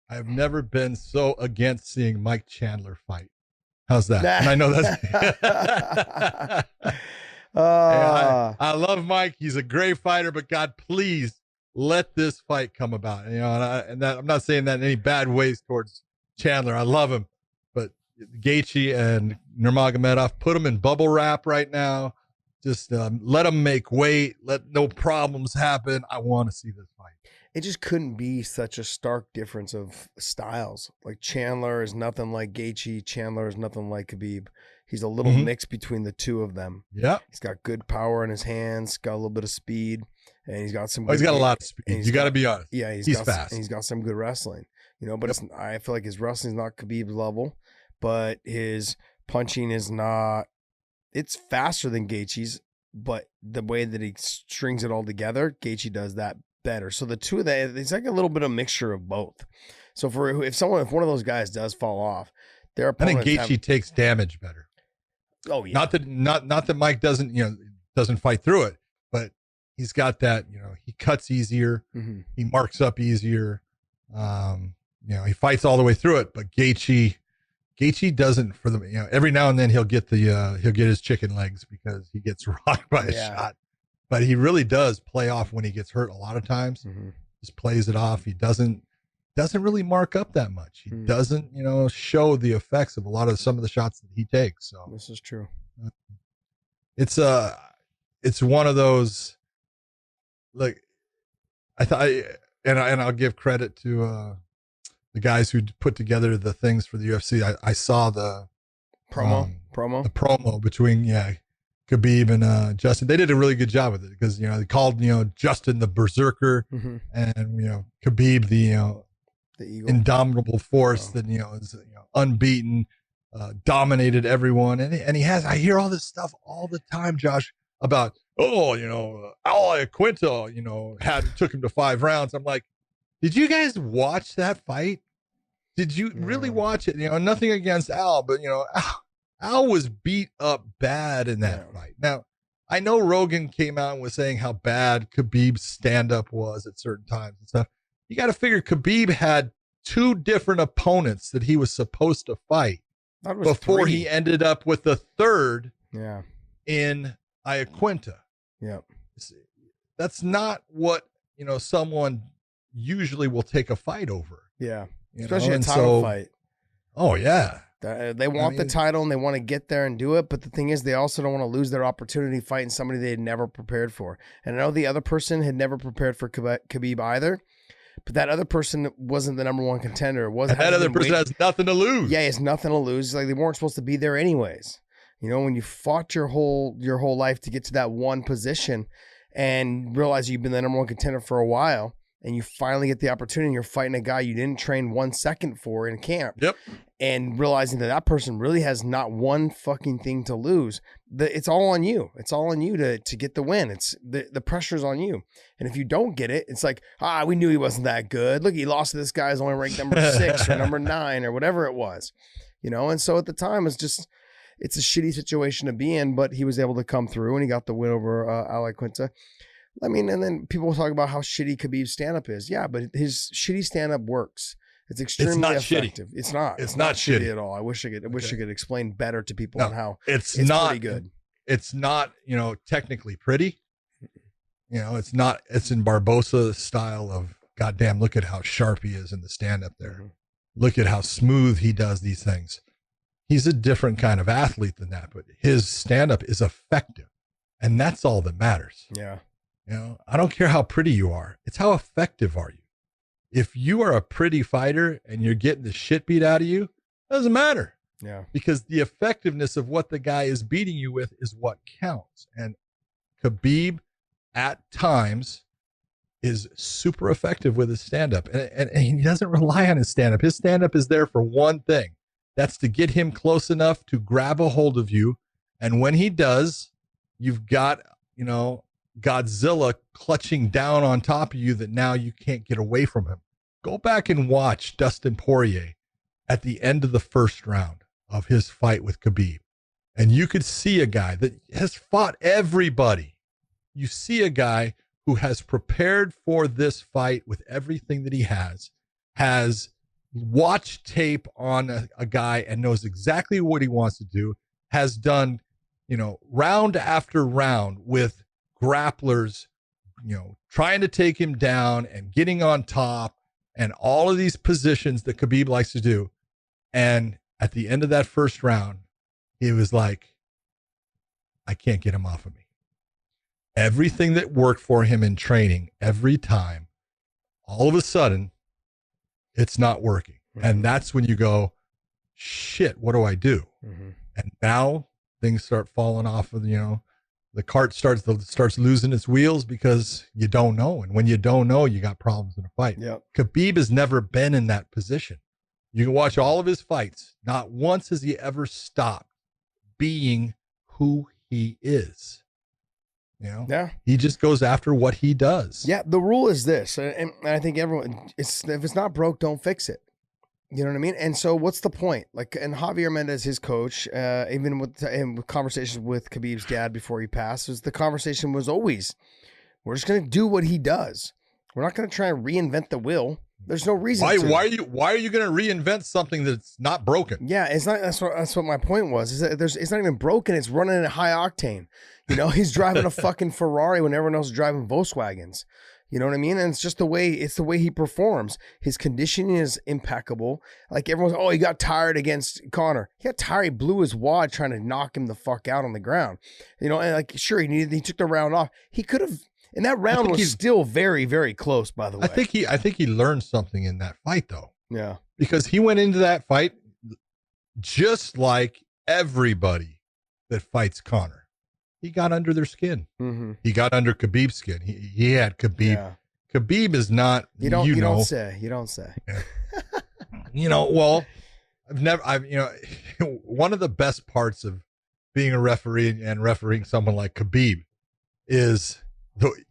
I've never been so against seeing Mike Chandler fight. How's that? And I know that's. I love Mike. He's a great fighter, but God, please let this fight come about. I'm not saying that in any bad ways towards Chandler. I love him, but Gaethje and Nurmagomedov, put them in bubble wrap right now. Just let them make weight. Let no problems happen. I want to see this fight. It just couldn't be such a stark difference of styles. Like Chandler is nothing like Gaethje. Chandler is nothing like Khabib. He's a little mix between the two of them. Yeah. He's got good power in his hands, got a little bit of speed, and he's got some. He's got a lot of speed. You got to be honest. Yeah, he's fast. And he's got some good wrestling. But I feel like his wrestling's not Khabib's level, but his punching is not. It's faster than Gaethje's, but the way that he strings it all together, Gaethje does that better. So the two of that, it's like a little bit of mixture of both. So if one of those guys does fall off, their opponents. I think Gaethje takes damage better. Oh yeah. Not that Mike doesn't fight through it, but he's got that, he cuts easier, he marks up easier. He fights all the way through it, but Gaethje doesn't every now and then he'll get his chicken legs because he gets rocked by a shot. But he really does play off when he gets hurt a lot of times. Just plays it off. He doesn't really mark up that much. He doesn't, show the effects of some of the shots that he takes. So this is true. It's one of those, like, I'll give credit to the guys who put together the things for the UFC. I saw the promo between Khabib and Justin. They did a really good job with it because they called Justin the Berserker and Khabib the Eagle. Indomitable force that is unbeaten, dominated everyone, and he has. I hear all this stuff all the time, Josh, about Ally Quinto, took him to 5 rounds. I'm like, did you guys watch that fight? Did you really watch it? Nothing against Al, but Al was beat up bad in that fight. Now, I know Rogan came out and was saying how bad Khabib's stand-up was at certain times and stuff. You got to figure Khabib had 2 different opponents that he was supposed to fight before 3. he ended up with the 3rd in Iaquinta. Yeah. That's not what, someone usually will take a fight over. Yeah. Especially a title fight. Oh, yeah. They want the title and they want to get there and do it. But the thing is, they also don't want to lose their opportunity fighting somebody they had never prepared for. And I know the other person had never prepared for Khabib either. But that other person wasn't the number 1 contender. That other person has nothing to lose. Yeah, he has nothing to lose. It's like they weren't supposed to be there anyways. When you fought your whole life to get to that one position and realize you've been the number 1 contender for a while, and you finally get the opportunity, and you're fighting a guy you didn't train 1 second for in camp. Yep. And realizing that person really has not one fucking thing to lose. It's all on you. It's all on you to get the win. It's the pressure's on you. And if you don't get it, it's like, we knew he wasn't that good. Look, he lost to this guy who's only ranked number 6 or number 9 or whatever it was. And so at the time it's a shitty situation to be in, but he was able to come through and he got the win over Ally Quinta. I mean, and then people talk about how shitty Khabib's stand-up is. Yeah, but his shitty stand-up works. It's extremely effective. Shitty. It's not. It's not shitty at all. I wish I could explain better to people on how it's not pretty good. It's not, technically pretty. It's not. It's in Barbosa style of goddamn. Look at how sharp he is in the stand-up there. Look at how smooth he does these things. He's a different kind of athlete than that, but his stand-up is effective, and that's all that matters. Yeah. I don't care how pretty you are. It's how effective are you? If you are a pretty fighter and you're getting the shit beat out of you, it doesn't matter. Yeah. Because the effectiveness of what the guy is beating you with is what counts. And Khabib at times is super effective with his stand-up. And he doesn't rely on his stand-up. His stand-up is there for one thing. That's to get him close enough to grab a hold of you. And when he does, you've got, Godzilla clutching down on top of you that now you can't get away from him. Go back and watch Dustin Poirier at the end of the 1st round of his fight with Khabib. And you could see a guy that has fought everybody. You see a guy who has prepared for this fight with everything that he has watched tape on a guy and knows exactly what he wants to do, has done, round after round with grapplers, trying to take him down and getting on top and all of these positions that Khabib likes to do. And at the end of that first round, he was like, I can't get him off of me. Everything that worked for him in training every time, all of a sudden, it's not working. Mm-hmm. And that's when you go, shit, what do I do? Mm-hmm. And now things start falling off of, the cart starts losing its wheels because you don't know. And when you don't know, you got problems in a fight. Yep. Khabib has never been in that position. You can watch all of his fights. Not once has he ever stopped being who he is. Yeah. He just goes after what he does. Yeah. The rule is this, and I think everyone, if it's not broke, don't fix it. You know what I mean? And so what's the point? Like, and Javier Mendez, his coach, even with conversations with Khabib's dad before he passed, the conversation was always, we're just going to do what he does. We're not going to try and reinvent the wheel. There's no reason to. Why are you going to reinvent something that's not broken? Yeah, it's not. That's what my point was. Is that it's not even broken. It's running at high octane. He's driving a fucking Ferrari when everyone else is driving Volkswagens. You know what I mean? And it's just the way he performs. His conditioning is impeccable. Like everyone's, he got tired against Conor. He got tired. He blew his wad trying to knock him the fuck out on the ground. And like, sure, he took the round off. He could have, and that round was still very, very close, by the way. I think he learned something in that fight, though. Yeah. Because he went into that fight just like everybody that fights Conor. He got under their skin. Mm-hmm. He got under Khabib's skin. He had Khabib. Yeah. Khabib is not. You don't say. Yeah. Well, one of the best parts of being a referee and refereeing someone like Khabib is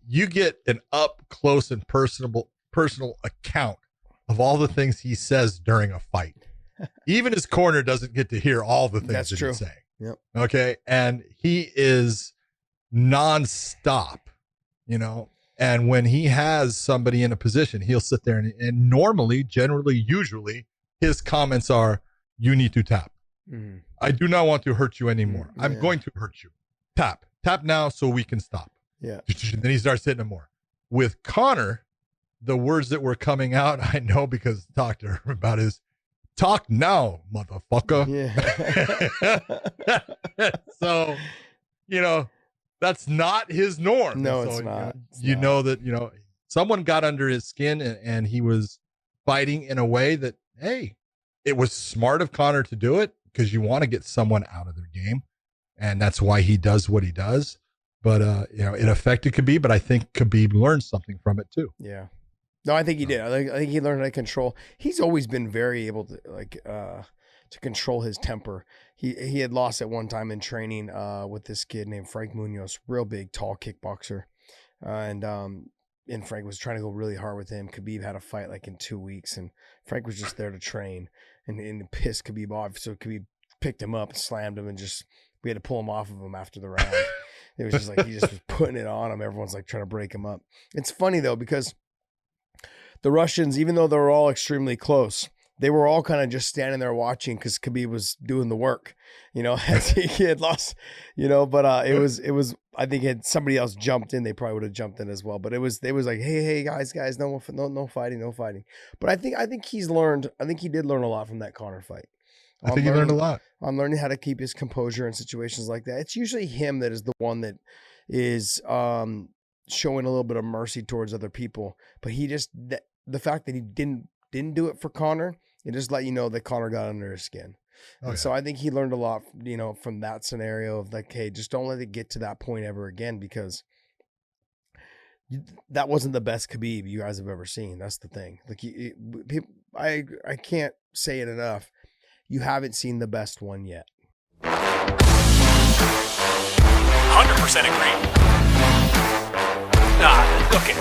you get an up close and personal account of all the things he says during a fight. Even his corner doesn't get to hear all the things that he's saying. Yep. Okay. And he is nonstop, and when he has somebody in a position, he'll sit there and normally, generally, usually his comments are, you need to tap. Mm-hmm. I do not want to hurt you anymore. Mm-hmm. I'm going to hurt you. Tap now so we can stop. Yeah. Then he starts hitting him more. With Conor, the words that were coming out, I know because I talked to her about is, talk now, motherfucker. Yeah. So, that's not his norm. No, so, it's not. Know that, someone got under his skin and he was fighting in a way that, hey, it was smart of Conor to do it because you want to get someone out of their game. And that's why he does what he does. But, it affected Khabib, but I think Khabib learned something from it too. Yeah. No, I think he did. I think he learned how to control. He's always been very able to control his temper. He had lost at one time in training with this kid named Frank Munoz, real big, tall kickboxer, and Frank was trying to go really hard with him. Khabib had a fight like in 2 weeks, and Frank was just there to train and pissed Khabib off. So Khabib picked him up, slammed him, and we had to pull him off of him after the round. It was just like he just was putting it on him. Everyone's like trying to break him up. It's funny though because the Russians, even though they were all extremely close, they were all kind of just standing there watching because Khabib was doing the work, as he had lost, but it was, I think had somebody else jumped in, they probably would have jumped in as well. But they was like, hey, guys, no fighting. But I think he did learn a lot from that Conor fight. I think he learned a lot. On learning how to keep his composure in situations like that. It's usually him that is the one that is, showing a little bit of mercy towards other people, but the fact that he didn't do it for Conor, it just let you know that Conor got under his skin. So I think he learned a lot, from that scenario of like, hey, just don't let it get to that point ever again, because that wasn't the best Khabib you guys have ever seen. That's the thing. Like, I can't say it enough. You haven't seen the best one yet. 100% agree. Okay.